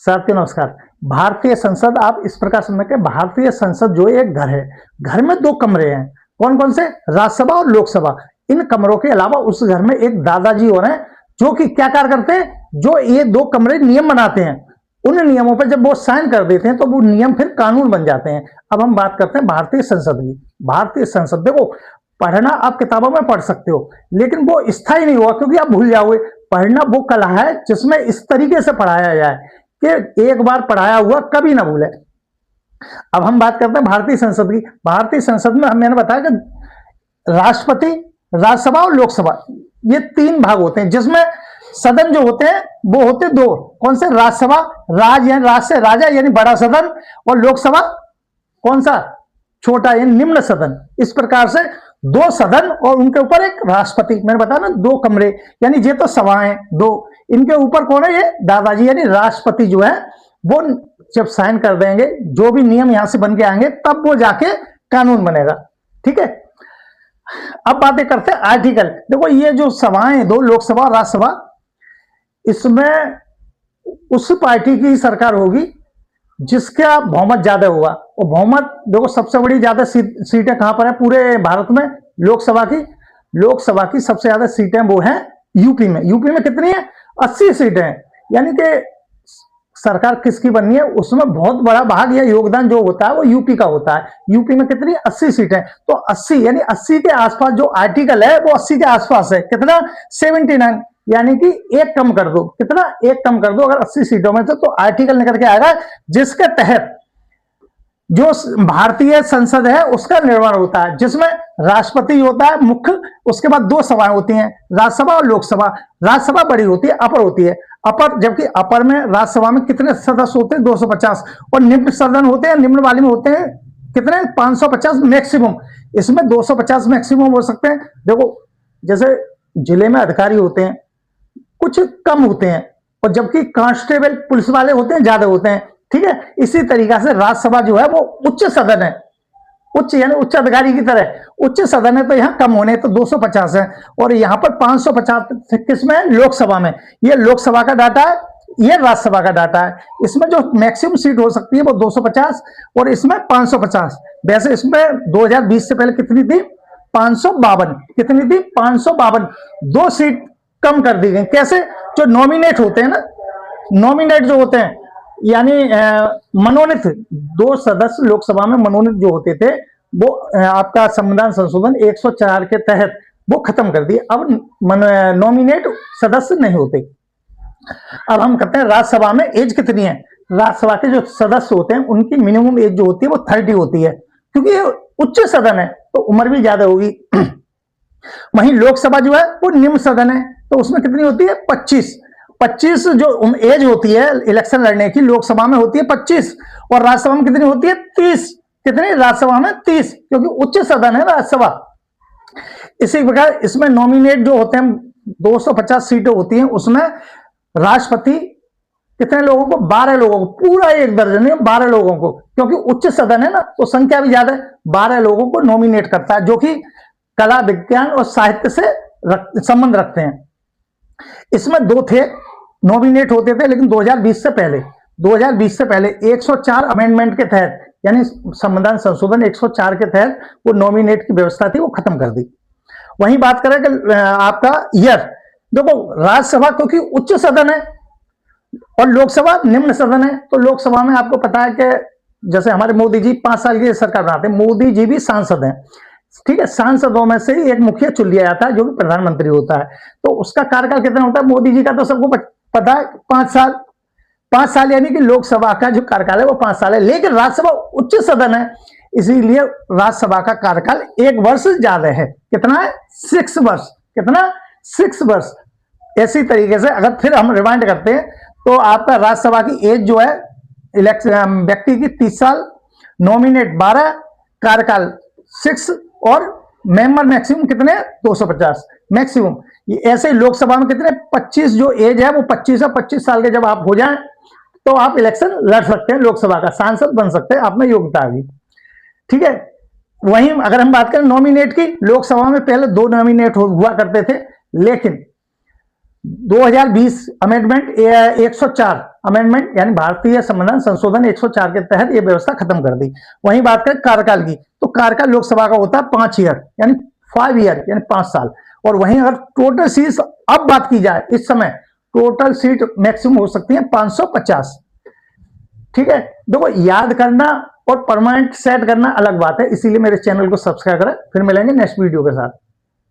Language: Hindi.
साथियों नमस्कार। भारतीय संसद आप इस प्रकार समझ के भारतीय संसद जो एक घर है, घर में दो कमरे हैं। कौन कौन से? राज्यसभा और लोकसभा। इन कमरों के अलावा उस घर में एक दादाजी और हैं जो कि क्या कार्य करते हैं, जो ये दो कमरे नियम बनाते हैं। उन नियमों पर जब वो साइन कर देते हैं तो वो नियम फिर कानून बन जाते हैं। अब हम बात करते हैं भारतीय संसद की। भारतीय संसद देखो, पढ़ना आप किताबों में पढ़ सकते हो लेकिन वो स्थायी नहीं हुआ क्योंकि आप भूल जाओगे। पढ़ना वो कला है जिसमें इस तरीके से पढ़ाया जाए कि एक बार पढ़ाया हुआ कभी ना भूले। अब हम बात करते हैं भारतीय संसद की। भारतीय संसद में मैंने बताया कि राष्ट्रपति, राज्यसभा और लोकसभा, ये तीन भाग होते हैं जिसमें सदन जो होते हैं वो होते दो। कौन से? राज्यसभा, राज यानी राज से राजा यानी बड़ा सदन, और लोकसभा कौन सा? छोटा यानी निम्न सदन। इस प्रकार से दो सदन और उनके ऊपर एक राष्ट्रपति। मैंने बताया ना, दो कमरे यानी ये तो सभाएं दो, इनके ऊपर कौन है? ये दादाजी यानी राष्ट्रपति जो है वो जब साइन कर देंगे, जो भी नियम यहां से बन के आएंगे तब वो जाके कानून बनेगा। ठीक है। अब बातें करते हैं आर्टिकल। देखो, ये जो सभाएं दो, लोकसभा और राज्यसभा, इसमें उस पार्टी की सरकार होगी जिसका बहुमत ज्यादा होगा। और बहुमत देखो, सबसे बड़ी ज्यादा सीटें कहां पर है पूरे भारत में? लोकसभा की सबसे ज्यादा सीटें वो हैं यूपी में। यूपी में कितनी है? 80 सीटें हैं। यानी कि सरकार किसकी बननी है उसमें बहुत बड़ा भाग या योगदान जो होता है वो यूपी का होता है। यूपी में कितनी? 80 सीटें। तो 80 यानी 80 के आसपास जो आर्टिकल है वो 80 के आसपास है। कितना? 79। यानी कि एक कम कर दो। कितना? एक कम कर दो अगर 80 सीटों में तो आर्टिकल निकल के आएगा जिसके तहत जो भारतीय संसद है उसका निर्माण होता है, जिसमें राष्ट्रपति होता है मुख्य, उसके बाद दो सभाएं होती हैं, राज्यसभा और लोकसभा। राज्यसभा बड़ी होती है, अपर होती है, अपर, जबकि अपर में राज्यसभा में कितने सदस्य होते हैं? 250। और निम्न सदन होते हैं, निम्न वाले में होते हैं कितने? 550 मैक्सिमम। इसमें 250 मैक्सिमम हो सकते हैं। देखो, जैसे जिले में अधिकारी होते हैं, कुछ कम होते हैं, और जबकि कांस्टेबल पुलिस वाले होते हैं, ज्यादा होते हैं। ठीक है। इसी तरीका से राज्यसभा जो है वो उच्च सदन है, उच्च यानी उच्च अधिकारी की तरह उच्च सदन है, तो यहां कम होने तो 250 है, और यहां पर 550 किसमें? लोकसभा में। ये लोकसभा का डाटा है, ये राज्यसभा का डाटा है। इसमें जो मैक्सिमम सीट हो सकती है वो 250 और इसमें 550। वैसे इसमें 2020 से पहले कितनी थी? 552। कितनी थी? 552। 2 सीट कम कर दी गई। कैसे? जो नॉमिनेट होते हैं ना, नॉमिनेट जो होते हैं यानी मनोनीत, 2 सदस्य लोकसभा में मनोनीत जो होते थे वो आपका संविधान संशोधन 104 के तहत वो खत्म कर दिए। अब नॉमिनेट सदस्य नहीं होते। अब हम कहते हैं राज्यसभा में एज कितनी है? राज्यसभा के जो सदस्य होते हैं उनकी मिनिमम एज जो होती है वो 30 होती है, क्योंकि ये उच्च सदन है तो उम्र भी ज्यादा होगी। वहीं लोकसभा जो है वो निम्न सदन है, तो उसमें कितनी होती है? 25 जो एज होती है इलेक्शन लड़ने की, लोकसभा में होती है 25 और राज्यसभा में कितनी होती है? 30। कितनी? राज्यसभा में 30, क्योंकि उच्च सदन है राज्यसभा। इसी प्रकार इसमें नॉमिनेट जो होते हैं 250 सीटें होती हैं, उसमें राष्ट्रपति कितने लोगों को? 12 लोगों को। पूरा एक दर्जन है 12 लोगों को, क्योंकि उच्च सदन है ना तो संख्या भी ज्यादा है। 12 लोगों को नॉमिनेट करता है जो कि कला, विज्ञान और साहित्य से संबंध रखते हैं। इसमें 2 थे नॉमिनेट होते थे, लेकिन 2020 से पहले 104 अमेंडमेंट के तहत, यानी संविधान संशोधन 104 के तहत वो नॉमिनेट की व्यवस्था थी वो खत्म कर दी। वहीं बात करें कि आपका ईयर, देखो राज्यसभा क्योंकि उच्च सदन है और लोकसभा निम्न सदन है, तो लोकसभा में आपको पता है कि जैसे हमारे मोदी जी 5 साल की सरकार बनाते हैं, मोदी जी भी सांसद हैं। ठीक है। सांसदों में से एक मुखिया चुन लिया जाता है जो कि प्रधानमंत्री होता है। तो उसका कार्यकाल कितना होता है? मोदी जी का तो सबको पता है, 5 साल। 5 साल यानी कि लोकसभा का जो कार्यकाल है वो 5 साल है, लेकिन राज्यसभा उच्च सदन है, इसीलिए राज्यसभा का कार्यकाल 1 वर्ष ज्यादा है। कितना है? 6 वर्ष। कितना? 6 वर्ष। ऐसी तरीके से अगर फिर हम रिमाइंड करते हैं तो आपका राज्यसभा की एज जो है इलेक्शन व्यक्ति की 30 साल, नॉमिनेट 12, कार्यकाल 6 और मेंबर मैक्सिमम कितने? 250 मैक्सिमम। ये ऐसे लोकसभा में कितने? 25 जो एज है वो 25 है। 25 साल के जब आप हो जाएं तो आप इलेक्शन लड़ सकते हैं, लोकसभा का सांसद बन सकते हैं, आप में योग्यता आ गई। ठीक है। वहीं अगर हम बात करें नॉमिनेट की, लोकसभा में पहले 2 नॉमिनेट हुआ करते थे, लेकिन 2020 अमेंडमेंट 104 अमेंडमेंट यानी भारतीय संविधान संशोधन 104 के तहत यह व्यवस्था खत्म कर दी। वहीं बात करें कार्यकाल की, तो कार्यकाल लोकसभा का होता है 5 ईयर यानी 5 ईयर यानी 5 साल। और वहीं अगर टोटल सीट अब बात की जाए, इस समय टोटल सीट मैक्सिमम हो सकती है 550। ठीक है, देखो याद करना और परमानेंट सेट करना अलग बात है, इसीलिए मेरे चैनल को सब्सक्राइब करें। फिर मिलेंगे नेक्स्ट वीडियो के साथ।